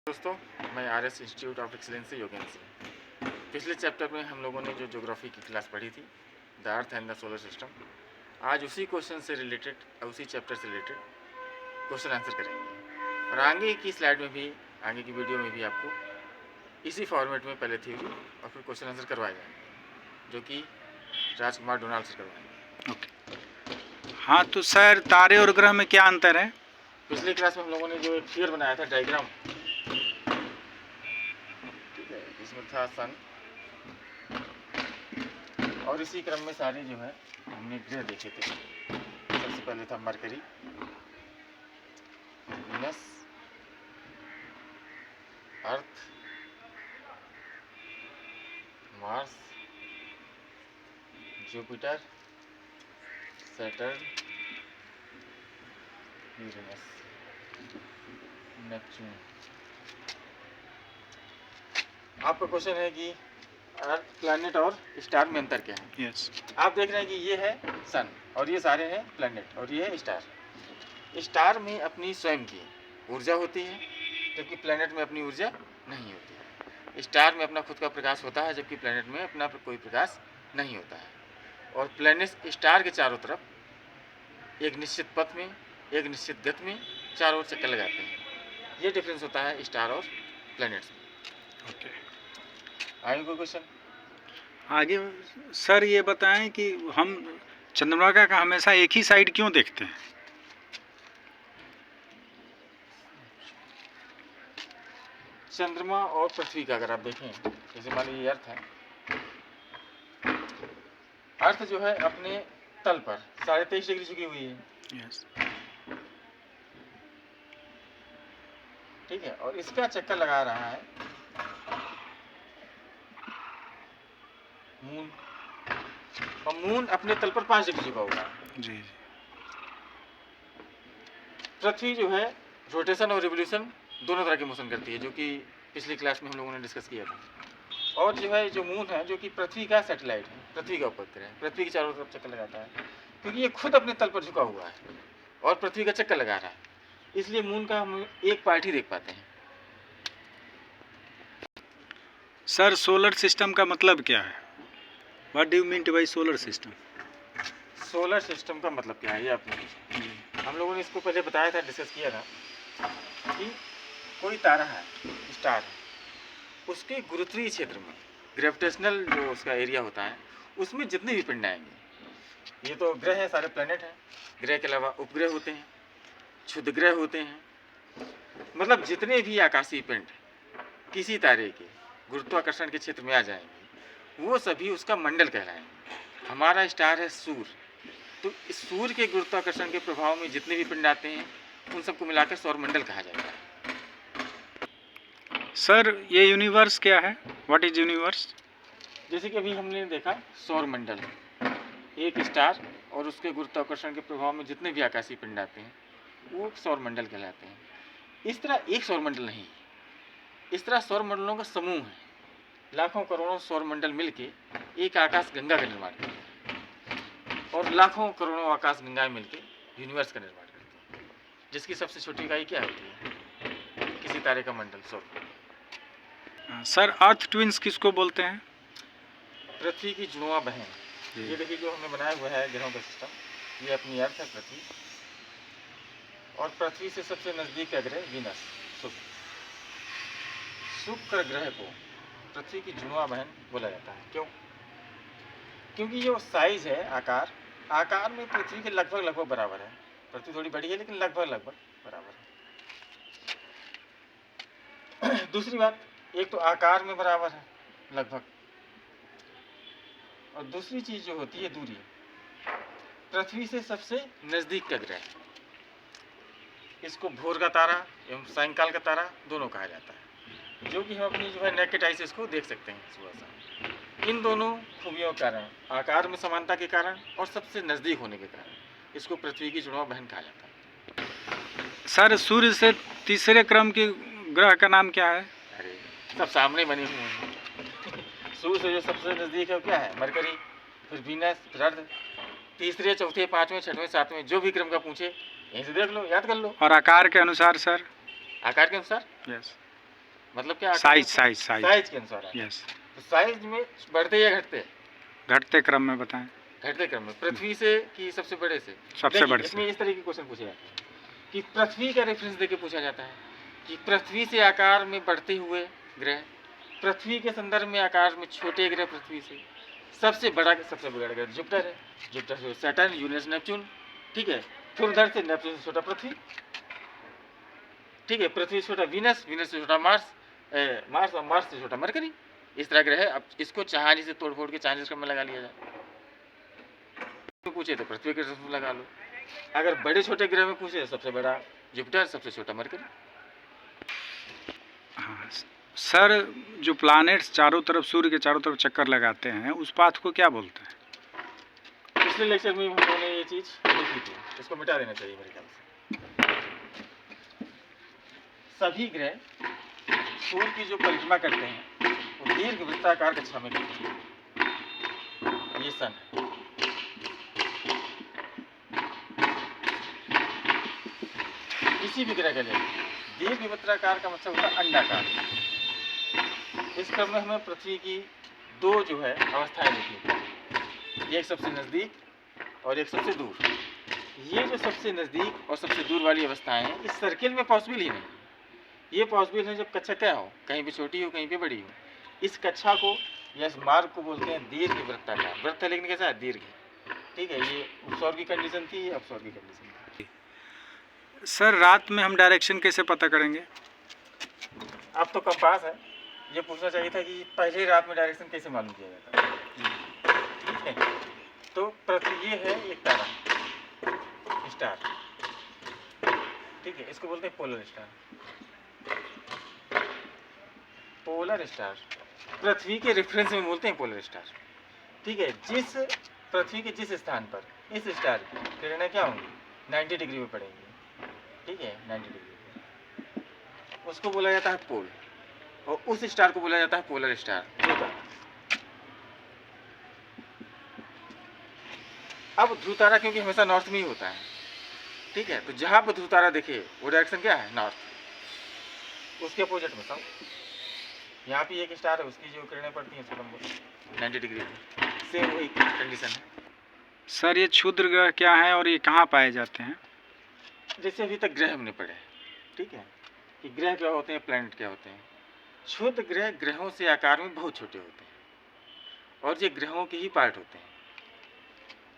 दोस्तों, मैं RS institute of excellence से योगेंद्र सिंह। पिछले चैप्टर में हम लोगों ने जो ज्योग्राफी की क्लास पढ़ी थी, the earth and the solar system, आज उसी क्वेश्चन से रिलेटेड, उसी चैप्टर से रिलेटेड क्वेश्चन आंसर करेंगे। और आगे की स्लाइड में भी, आगे की वीडियो में भी आपको इसी फॉर्मेट में पहले थ्योरी और फिर क्वेश्चन आंसर करवाए जाएंगे, जो कि राजकुमार डोनाल्ड से करवाएंगे। ओके। हाँ, तो सर तारे और ग्रह में क्या अंतर है? पिछली क्लास में हम लोगों ने जो एक फिगर बनाया था, डायग्राम, इसमें था सन, और इसी क्रम में सारे जो है हमने ग्रह देखे थे। सबसे पहले था Mercury, Venus, Earth, Mars, Jupiter, Saturn, Uranus, Neptune. आपका क्वेश्चन है कि अर्थ, प्लैनेट और स्टार में अंतर क्या है। यस। आप देख रहे हैं कि ये है सन और ये सारे हैं प्लैनेट और ये है स्टार। स्टार में अपनी स्वयं की ऊर्जा होती है, जबकि प्लैनेट में अपनी ऊर्जा नहीं होती है। स्टार में अपना खुद का प्रकाश होता है, जबकि प्लैनेट में अपना कोई प्रकाश नहीं होता है। और प्लैनेट स्टार के चारों तरफ एक निश्चित पथ में, एक निश्चित गति में चारों ओर चक्कर लगाते हैं। ये डिफरेंस होता है स्टार और प्लैनेट्स में। ओके। आगे कोई क्वेश्चन? आगे सर ये बताएं कि हम चंद्रमा का हमेशा एक ही साइड क्यों देखते हैं? चंद्रमा और पृथ्वी का अगर आप देखें, जैसे मान लीजिए अर्थ है, अर्थ जो है अपने तल पर 23.5 डिग्री झुकी हुई है। यस। ठीक है, और इसका चक्कर लगा रहा है मून, और मून अपने तल पर 5 डिग्री झुका हुआ है। जी। पृथ्वी जो है रोटेशन और रिवोल्यूशन दोनों तरह के मोशन करती है, जो कि पिछली क्लास में हम लोगों ने डिस्कस किया था। और जो है जो मून है, जो कि पृथ्वी का सैटेलाइट है, पृथ्वी का उपग्रह है, पृथ्वी के चारों तरफ चक्कर लगाता है, क्योंकि ये खुद अपने तल पर झुका हुआ है और पृथ्वी का चक्कर लगा रहा है, इसलिए मून का हम एक पार्ट ही देख पाते हैं। सर सोलर सिस्टम का मतलब क्या है? What do you mean by solar system? Solar system का मतलब क्या है, ये आपने पूछा। हम लोगों ने इसको पहले बताया था, डिस्कस किया था कि कोई तारा है, स्टार है, उसके गुरुत्वीय क्षेत्र में, ग्रेविटेशनल जो उसका एरिया होता है, उसमें जितने भी पिंड आएंगे, ये तो ग्रह है, सारे प्लेनेट हैं, ग्रह के अलावा उपग्रह होते हैं, क्षुद्र ग्रह होते हैं, मतलब जितने भी आकाशीय पिंड किसी तारे के गुरुत्वाकर्षण के क्षेत्र में आ जाएंगे, वो सभी उसका मंडल कहलाएंगे। हमारा स्टार है सूर्य, तो इस सूर्य के गुरुत्वाकर्षण के प्रभाव में जितने भी पिंड आते हैं, उन सबको मिलाकर सौर मंडल कहा जाता है। सर ये यूनिवर्स क्या है? What is universe? जैसे कि अभी हमने देखा सौर मंडल, एक स्टार और उसके गुरुत्वाकर्षण के प्रभाव में जितने भी आकाशीय पिंड आते हैं, वो सौर मंडल कहलाते हैं। इस तरह एक सौर मंडल नहीं, इस तरह सौर मंडलों का समूह है, लाखों करोड़ों सौर मंडल मिलके एक आकाश गंगा का निर्माण करते हैं, और लाखों करोड़ों आकाश गंगाएं मिलके यूनिवर्स का निर्माण करती हैं, जिसकी सबसे छोटी इकाई क्या होती है? किसी तारे का मंडल, सौर। सर अर्थ ट्विंस किसको बोलते हैं? पृथ्वी की जुड़वा बहन। ये देखिए जो हमने बनाया हुआ है ग्रहों का सिस्टम, ये अपनी अर्थ है पृथ्वी, और पृथ्वी से सबसे नजदीक का ग्रह वीनस, शुक्र। शुक्र ग्रह को पृथ्वी की जुड़वा बहन बोला जाता है। क्यों? क्योंकि जो साइज है, आकार में पृथ्वी के लगभग बराबर है। पृथ्वी थोड़ी बड़ी है, लेकिन लगभग बराबर है। दूसरी बात, एक तो आकार में बराबर है लगभग, और दूसरी चीज जो होती है दूरी, पृथ्वी से सबसे नजदीक का ग्रह, इसको भोर का तारा एवं सायंकाल का तारा दोनों कहा जाता है, जो कि हम अपनी जो है नेकेड आई से इसको देख सकते हैं सुबह शाम। इन दोनों खूबियों के कारण, आकार में समानता के कारण और सबसे नजदीक होने के कारण, इसको पृथ्वी की जुड़वा बहन कहा जाता है। सर सूर्य से तीसरे क्रम के ग्रह का नाम क्या है? अरे सब सामने बने हुए हैं। सूर्य से जो सबसे नजदीक है वो क्या है? मरकरी, फिर वीनस, फिर अर्थ, तीसरे, चौथे, पांचवें, छठवें, सातवें, जो भी क्रम का पूछे यहीं से देख लो, याद कर लो। और आकार के अनुसार सर? आकार के अनुसार यस। मतलब क्या, साइज साइज साइज साइज के अनुसार है। यस, तो साइज में बढ़ते या घटते? घटते क्रम में बताएं। घटते क्रम में, पृथ्वी से कि सबसे बड़े से? सबसे देखिए, बड़े इसमें से। इस तरह के क्वेश्चन पूछे जाते हैं कि पृथ्वी का रेफरेंस देके पूछा जाता है कि पृथ्वी से आकार में बढ़ते हुए ग्रह, पृथ्वी के संदर्भ में आकार में छोटे ग्रह पृथ्वी से, सबसे बड़ा ग्रह जुपिटर है, जुपिटर से सैटर्न, यूरेनस, नेपच्यून, ठीक है। फिर उधर से नेपच्यून से छोटा पृथ्वी, ठीक है, पृथ्वी से छोटा वीनस, वीनस से छोटा मार्स, मार्स और मार्स से छोटा मरकरी। इस तरह ग्रह है। अब इसको चाहानी से तोड़ फोड़ के चांसेस क्रम में लगा लिया जाए। तो पूछे तो पृथ्वी के रेफरेंस में लगा लो। अगर बड़े छोटे ग्रह में पूछे, सबसे बड़ा जुपिटर, सबसे छोटा मरकरी। हाँ सर, जो प्लैनेट्स चारों तरफ, सूर्य के चारों तरफ चक्कर लगाते हैं, उस पाथ को क्या बोलते हैं? पिछले लेक्चर में हम लोगों ने ये चीज देखी थी, इसको मिटा देना चाहिए मेरे ख्याल से। सभी ग्रह सूर्य की जो परिक्रमा करते हैं वो दीर्घ वृत्ताकार कक्षा में करते हैं। ये सन है। किसी भी ग्रह के लिए दीर्घ वृत्ताकार का मतलब होता है अंडाकार। इस क्रम में हमें पृथ्वी की दो जो है अवस्थाएं देखी, एक सबसे नजदीक और एक सबसे दूर। ये जो सबसे नजदीक और सबसे दूर वाली अवस्थाएं हैं, इस सर्किल में पॉसिबल ही नहीं। ये पॉसिबल है जब कक्षा क्या हो, कहीं पे छोटी हो कहीं पे बड़ी हो। इस कक्षा को या इस मार्ग को बोलते हैं दीर्घ वृत्ताकार। वृत्त है लेकिन कैसा है, दीर्घ, ठीक है। ये उपसौर की कंडीशन थी, ये अपसौर की कंडीशन थी। सर रात में हम डायरेक्शन कैसे पता करेंगे? अब तो कंपास है। ये पूछना चाहिए था कि पहले रात में डायरेक्शन कैसे मालूम किया जाता है, ठीक है। तो पृथ्वी ये है एक तारा, स्टार, ठीक है। इसको बोलते हैं पोलर स्टार। पोलर स्टार पृथ्वी के रेफरेंस में बोलते हैं पोलर स्टार, ठीक है। जिस पृथ्वी के जिस स्थान पर इस स्टार की किरणें क्या होंगी, 90 डिग्री में पड़ेंगी, ठीक है, 90 डिग्री, उसको बोला जाता है पोल। और उस स्टार को बोला जाता है पोलर स्टार। अब ध्रुव तारा क्योंकि हमेशा नॉर्थ में ही होता है, ठीक है, तो जहां पर ध्रुव तारा देखे वो डायरेक्शन क्या है, नॉर्थ। उसके अपोजिट में साउथ। यहाँ पे एक स्टार है, उसकी जो किरणें पड़ती हैं उसको 90 डिग्री से, वही कंडीशन है। सर ये क्षुद्र ग्रह क्या है और ये कहाँ पाए जाते हैं? जैसे अभी तक ग्रह हमने पढ़े, ठीक है, कि ग्रह क्या होते हैं, प्लैनेट क्या होते हैं। क्षुद्र ग्रह ग्रहों से आकार में बहुत छोटे होते हैं और ये ग्रहों के ही पार्ट होते हैं।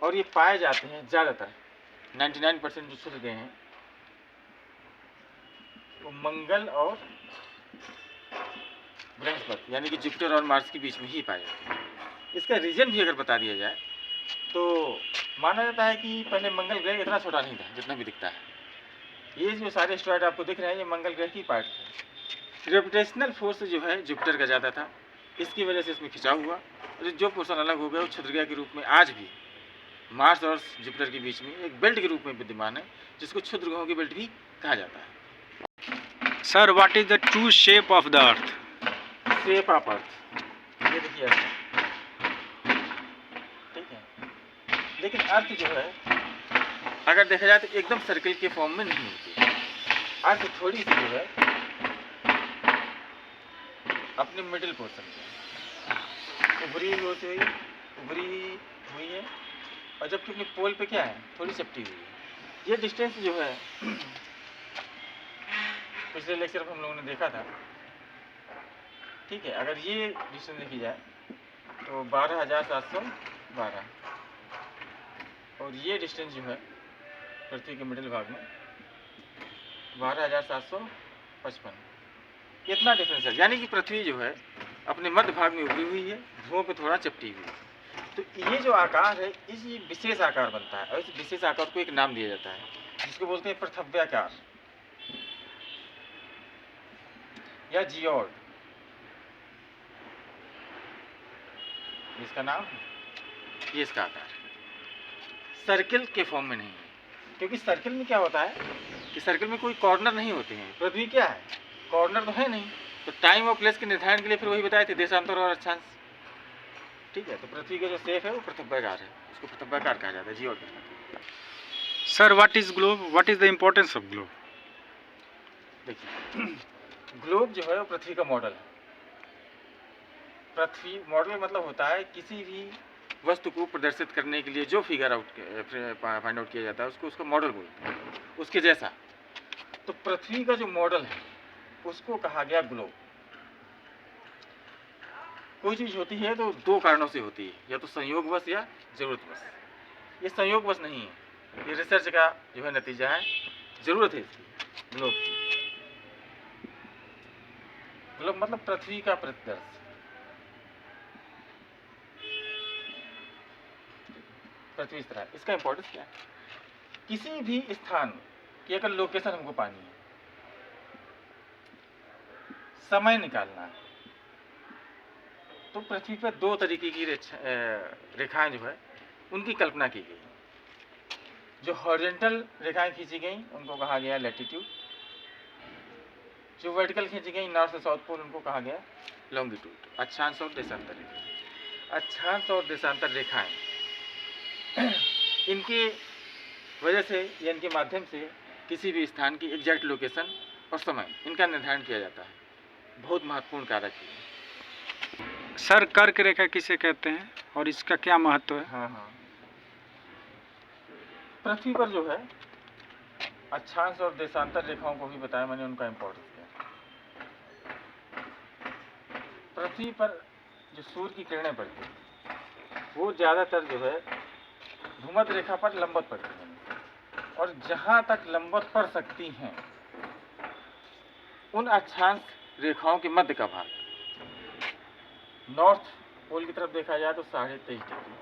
और ये पाए जाते हैं ज़्यादातर 99% जो क्षुद्र ग्रह हैं वो मंगल और बृहस्पति यानी कि जुपिटर और मार्स के बीच में ही पाए जाते हैं। इसका रीजन भी अगर बता दिया जाए तो माना जाता है कि पहले मंगल ग्रह इतना छोटा नहीं था जितना भी दिखता है। ये जो सारे एस्ट्रॉयड आपको दिख रहे हैं ये मंगल ग्रह की पार्ट थे। ग्रेविटेशनल फोर्स जो है जुपिटर का ज़्यादा था, इसकी वजह से इसमें खिंचाव हुआ और जो पोर्शन अलग हो गया वो क्षुद्र ग्रह के रूप में आज भी मार्स और जुपिटर के बीच में एक बेल्ट के रूप में विद्यमान है, जिसको क्षुद्र ग्रहों की बेल्ट भी कहा जाता है। Sir what is the true shape of the earth? Shape of earth, ये देखिए अर्थ, ठीक है। लेकिन अर्थ जो है अगर देखा जाए तो एकदम सर्किल के फॉर्म में नहीं होती है। अर्थ थोड़ी सी जो है अपने मिडिल पोर्शन में उभरी हुई है और जबकि अपने पोल पे क्या है, थोड़ी चपटी हुई है। ये डिस्टेंस जो है पिछले लेक्चर में हम लोगों ने देखा था, ठीक है। अगर ये डिस्टेंस देखी जाए तो 12,712 और ये डिस्टेंस जो है पृथ्वी के मिडिल भाग में 12,755, इतना डिफरेंस है। यानी कि पृथ्वी जो है अपने मध्य भाग में उभरी हुई है, ध्रुवों पे थोड़ा चपटी हुई है। तो ये जो आकार है इसी विशेष आकार बनता है और इस विशेष आकार को एक नाम दिया जाता है जिसको बोलते हैं पृथव्याकार या जियोड। इसका नाम ये इसका आकार सर्किल के फॉर्म में नहीं है, क्योंकि सर्किल में क्या होता है कि सर्किल में कोई कॉर्नर नहीं होते हैं। पृथ्वी क्या है, कॉर्नर तो है नहीं। तो टाइम और प्लेस के निर्धारण के लिए फिर वही बताए थे, देशांतर और अक्षांश, ठीक है। तो पृथ्वी का जो शेप है वो पृथव्याकार है, उसको पृथव्याकार कहा जाता है, geode. Sir what is globe, what is the importance of globe? देखिए ग्लोब जो है वो पृथ्वी का मॉडल है। पृथ्वी मॉडल मतलब होता है किसी भी वस्तु को प्रदर्शित करने के लिए जो फिगर आउट फाइंड आउट किया जाता है उसको उसका मॉडल बोलते हैं, उसके जैसा। तो पृथ्वी का जो मॉडल है उसको कहा गया ग्लोब। कोई चीज़ होती है तो दो कारणों से होती है, या तो संयोगवश या जरूरतवश। ये संयोगवश नहीं है, ये रिसर्च का जो है नतीजा है, जरूरत है इसकी ग्लोब की। ग्लोब मतलब पृथ्वी का परिदृश्य। पृथ्वी इस तरह, इसका इंपॉर्टेंस क्या है? किसी भी स्थान की अगर लोकेशन हमको पानी है, समय निकालना है, तो पृथ्वी पर दो तरीके की रेखाएं जो है उनकी कल्पना की गई। जो हॉरिजॉन्टल रेखाएं खींची गई उनको कहा गया लैटिट्यूड, जो वर्टिकल खींची गई नॉर्थ से साउथ पोल उनको कहा गया लॉन्गिट्यूड, अक्षांश और देशांतर रेखा। अक्षांश और देशांतर रेखाएं इनकी वजह से या इनके माध्यम से किसी भी स्थान की एग्जैक्ट लोकेशन और समय इनका निर्धारण किया जाता है। बहुत महत्वपूर्ण कारक है। सर कर्क रेखा किसे कहते हैं और इसका क्या महत्व है? हाँ, पृथ्वी पर जो है अक्षांश और देशांतर रेखाओं को भी बताया मैंने, उनका इम्पोर्टेंस क्या है। पृथ्वी पर जो सूर्य की किरणें पड़ती हैं वो ज़्यादातर जो है भूमध्य रेखा पर लंबवत पड़ती हैं, और जहाँ तक लंबवत पड़ सकती हैं उन अक्षांश रेखाओं के मध्य का भाग, नॉर्थ पोल की तरफ देखा जाए तो 23.5 डिग्री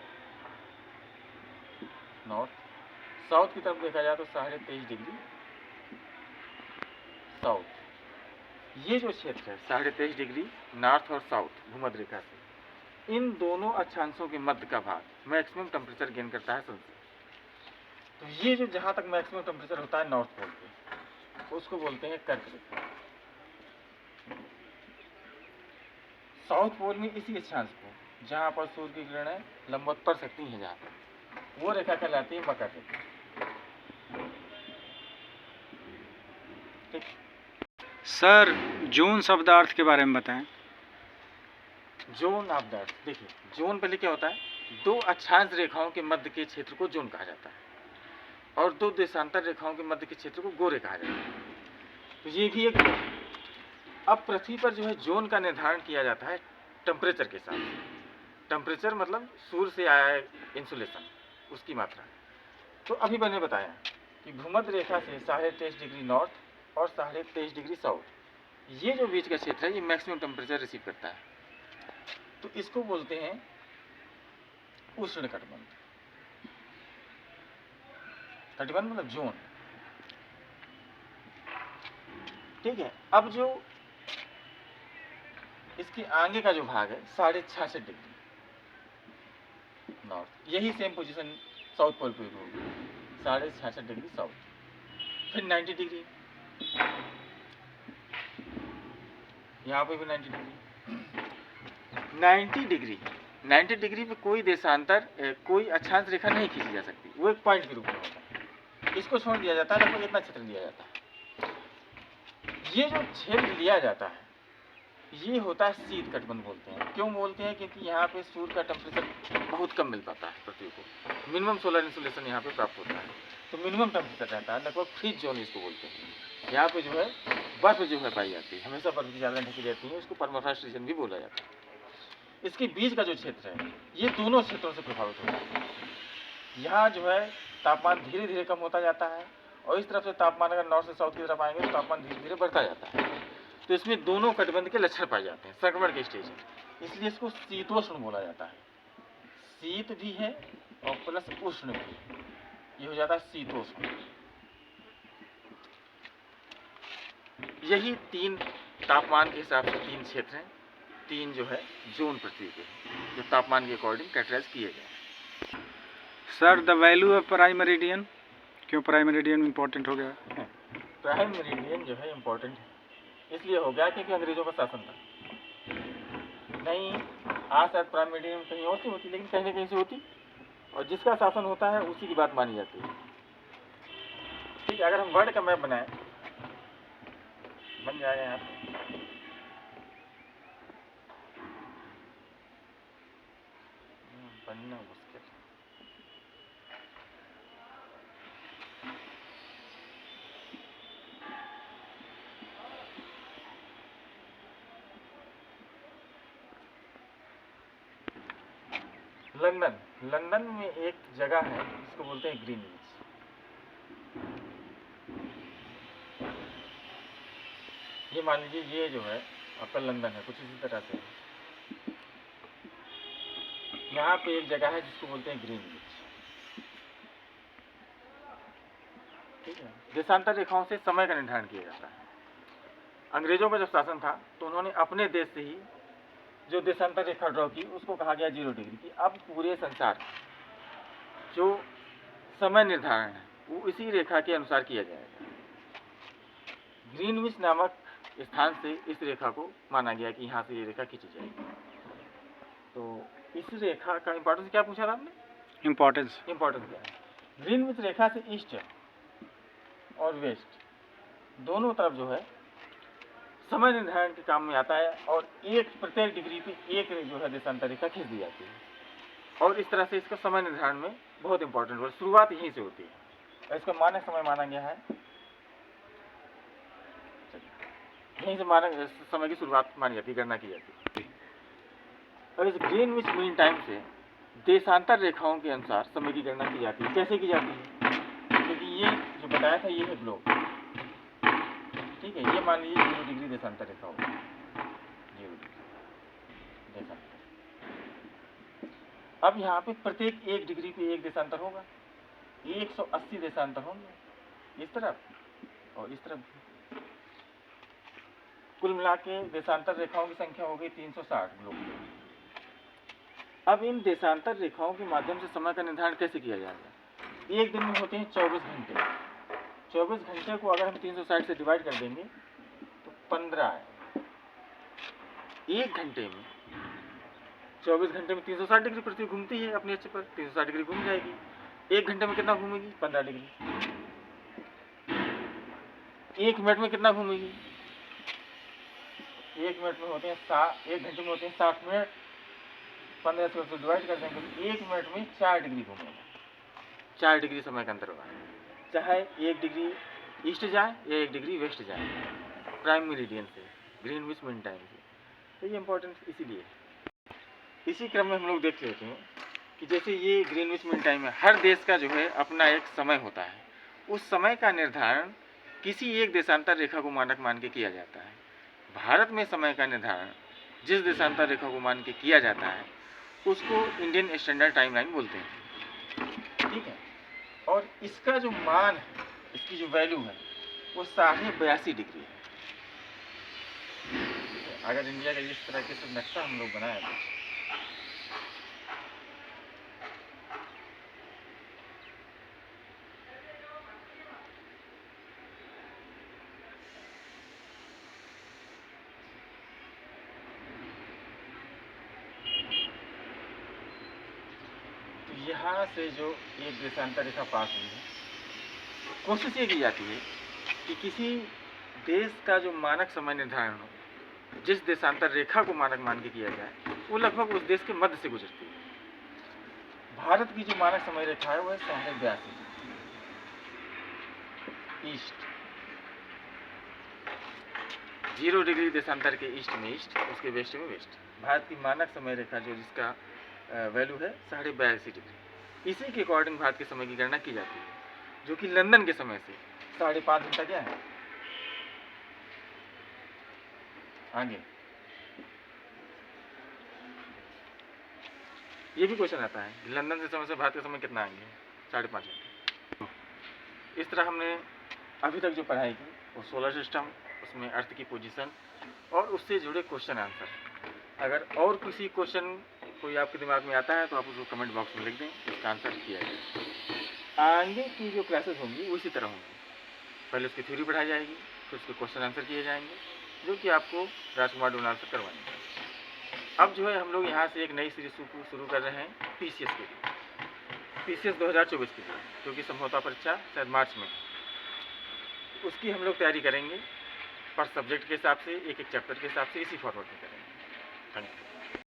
नॉर्थ, साउथ की तरफ देखा जाए तो 23.5 डिग्री साउथ। ये जो क्षेत्र है 23.5 डिग्री नॉर्थ और साउथ भूमध्य रेखा से, इन दोनों अक्षांशों के मध्य का भाग मैक्सिमम टेम्परेचर गेन करता है सन से। तो ये जो जहाँ तक मैक्सिमम टेम्परेचर होता है नॉर्थ पोल पे, उसको बोलते हैं कर्क रेखा। साउथ पोल में इसी अक्षांश को जहाँ पर सूर्य की किरणें लंबवत पड़ सकती हैं जहाँ पर, वो रेखा कहलाती है मकर रेखा। ठीक। सर जोन शब्दार्थ के बारे में बताएं। जोन ऑफ द अर्थ, देखिए जोन पहले क्या होता है, दो अक्षांश रेखाओं के मध्य के क्षेत्र को जोन कहा जाता है, और दो देशांतर रेखाओं के मध्य के क्षेत्र को गोरे कहा जाता है। तो ये भी एक। अब पृथ्वी पर जो है जोन का निर्धारण किया जाता है टेम्परेचर के साथ। टेम्परेचर मतलब सूर्य से आया है इंसुलेशन, उसकी मात्रा। तो अभी मैंने बताया कि भूमध्य रेखा से 23.5 डिग्री नॉर्थ और 23.5 डिग्री साउथ, ये जो बीच का क्षेत्र है ये मैक्सिमम टेम्परेचर रिसीव करता है। तो इसको बोलते हैं उष्ण कटिबंध। कटिबंध मतलब जोन। ठीक है। अब जो इसके आगे का जो भाग है 66.5 डिग्री नॉर्थ, यही सेम पोजीशन साउथ पोल पे होगी, 66.5 डिग्री साउथ। फिर 90 डिग्री, यहाँ पे भी 90 डिग्री। 90 डिग्री पे कोई देशांतर कोई अक्षांश रेखा नहीं खींची जा सकती, वो एक पॉइंट के रूप में होता है। इसको छोड़ दिया जाता है, लगभग इतना क्षेत्र लिया जाता है। ये जो क्षेत्र लिया जाता है ये होता है शीत कटिबंध बोलते हैं। क्यों बोलते हैं? क्योंकि यहाँ पे सूर्य का टेम्परेचर बहुत कम मिल पाता है पृथ्वी को, मिनिमम सोलर इंसुलेशन यहाँ पे प्राप्त होता है, तो मिनिमम टेम्परेचर रहता है, लगभग फ्रीज जोन इसको बोलते हैं। यहाँ पे जो है बर्फ जो है पाई जाती है, हमेशा बर्फ की ज़्यादा ढकी रहती है, उसको परमाफ्रॉस्ट रीजन भी बोला जाता है। इसके बीच का जो क्षेत्र है ये दोनों क्षेत्रों से प्रभावित होता है। यहाँ जो है तापमान धीरे धीरे कम होता जाता है, और इस तरफ से तापमान अगर नॉर्थ से साउथ की तरफ आएंगे तो तापमान धीरे धीरे बढ़ता जाता है। तो इसमें दोनों कटिबंध के लक्षण पाए जाते हैं, संक्रमण के स्टेज है, इसलिए इसको शीतोष्ण बोला जाता है। शीत भी है और प्लस उष्ण भी है, ये हो जाता है शीतोष्ण। यही तीन तापमान के हिसाब से तीन क्षेत्र हैं, तीन जो है जोन पृथ्वी के हैं, जो तापमान के अकॉर्डिंग कैटेगराइज किए गए हैं। Sir the value of prime meridian, क्यों प्राइम मेरिडियन इम्पोर्टेंट हो गया? प्राइम मेरिडियन जो है इम्पोर्टेंट है इसलिए हो गया क्योंकि अंग्रेजों का शासन था। नहीं, आज शायद प्राइम मेरिडियन कहीं और से होती, लेकिन कहीं ना कहीं से होती, और जिसका शासन होता है उसी की बात मानी जाती है। ठीक है। अगर हम वर्ल्ड का मैप बनाएं बन जाएगा यहाँ पे। बनना मुश्किल। लंदन में एक जगह है जिसको बोलते हैं ग्रीनविच। ये मान लीजिए ये जो है आपका लंदन है, कुछ इसी तरह से। यहाँ पे एक जगह है जिसको बोलते हैं ग्रीनविच, ठीक है। देशांतर रेखाओं से समय का निर्धारण किया जाता है। अंग्रेजों का जब शासन था तो उन्होंने अपने देश से ही जो देशांतर रेखा ड्रॉ की उसको कहा गया 0 डिग्री की। अब पूरे संसार जो समय निर्धारण है वो इसी रेखा के अनुसार किया जाएगा। ग्रीनविच नामक स्थान से इस रेखा को माना गया कि यहाँ से ये रेखा खींची जाएगी। तो इस रेखा का इंपॉर्टेंस क्या पूछा था आपने? इम्पोर्टेंस क्या है? ग्रीनविच रेखा से ईस्ट और वेस्ट दोनों तरफ जो है समय निर्धारण के काम में आता है और प्रत्येक डिग्री पे एक जो है देशांतर रेखा खींच दी जाती है और इस तरह से इसका समय निर्धारण में बहुत इंपॉर्टेंट रोल, शुरुआत यहीं से होती है और इसका मानक समय माना गया है, यहीं से मानक समय की शुरुआत मानी जाती है, गणना की जाती है। और इस ग्रीनविच मीन टाइम से देशांतर रेखाओं के अनुसार समय की गणना की जाती है। कैसे की जाती है? क्योंकि ये जो बताया था ये है ग्लोब, ठीक है। ये मान लीजिए 0 डिग्री देशांतर रेखा होगा, 0 डिग्री देशांतर। अब यहाँ पे प्रत्येक 1 डिग्री पे एक देशांतर होगा, 180 देशांतर होंगे इस तरफ और इस तरफ। कुल मिला के देशांतर रेखाओं की संख्या हो गई 360 ग्लोब में। अब इन देशांतर रेखाओं के माध्यम से समय का निर्धारण कैसे किया जाएगा? एक दिन में होते हैं 24 घंटे। 24 घंटे को अगर हम 360 से डिवाइड कर देंगे तो 15 है। एक घंटे में 24 घंटे में 360 डिग्री पृथ्वी घूमती है अपने अक्ष पर, 360 डिग्री घूम जाएगी। एक घंटे में कितना घूमेगी? 15 डिग्री। एक मिनट में कितना घूमेगी? एक मिनट में होते हैं 1 घंटे में होते हैं 60 मिनट, 15 से डिवाइड कर देंगे तो 1 मिनट में 4 डिग्री घूमेगा। 4 डिग्री समय का अंतर होगा, चाहे 1 डिग्री ईस्ट जाए या 1 डिग्री वेस्ट जाए, प्राइम मेरिडियन से, ग्रीनविच मीन टाइम से। तो ये इंपॉर्टेंट इसीलिए। इसी क्रम में हम लोग देख लेते हैं कि जैसे ये ग्रीनविच मीन टाइम है, हर देश का जो है अपना एक समय होता है। उस समय का निर्धारण किसी एक देशांतर रेखा को मानक मान के किया जाता है। भारत में समय का निर्धारण जिस देशांतर रेखा को मान के किया जाता है उसको इंडियन स्टैंडर्ड टाइम लाइन बोलते हैं, ठीक है। और इसका जो मान है, इसकी जो वैल्यू है वो 82.5 डिग्री है। अगर इंडिया का इस तरह के सब नक्शा हम लोग बनाए तो यहाँ से जो एक देशांतर रेखा पास हुई है, कोशिश ये की जाती है कि किसी देश का जो मानक समय निर्धारण हो, जिस देशांतर रेखा को मानक मान के किया जाए, वो लगभग उस देश के मध्य से गुजरती है। भारत की जो मानक समय रेखा है वो है 82.5 ईस्ट, 0 डिग्री देशांतर के ईस्ट में ईस्ट, उसके वेस्ट में वेस्ट। भारत की मानक समय रेखा जो जिसका वैल्यू है 82.5 डिग्री, इसी के अकॉर्डिंग भारत के समय की गणना की जाती है, जो कि लंदन के समय से 5.5 घंटा क्या है आगे। ये भी क्वेश्चन आता है लंदन के समय से भारत का समय कितना आगे? 5.5 घंटे। इस तरह हमने अभी तक जो पढ़ाई की वो सोलर सिस्टम, उसमें अर्थ की पोजीशन और उससे जुड़े क्वेश्चन आंसर। अगर और किसी क्वेश्चन कोई आपके दिमाग में आता है तो आप उसको कमेंट बॉक्स में लिख दें, उसका आंसर किया जाए। आगे की जो क्लासेस होंगी वो इसी तरह होंगी, पहले उसकी थ्योरी पढ़ाई जाएगी, फिर उसके क्वेश्चन आंसर किए जाएंगे, जो कि आपको राजकुमार डोनाल्ड से करवाएंगे। अब जो है हम लोग यहाँ से एक नई सीरीज शुरू कर रहे हैं पीसीएस के लिए, पीसीएस 2024 के लिए, जो कि समझौता परीक्षा शायद मार्च में, उसकी हम लोग तैयारी करेंगे। पर सब्जेक्ट के हिसाब से, एक एक चैप्टर के हिसाब से इसी फॉर्मेट में करेंगे। Thank you.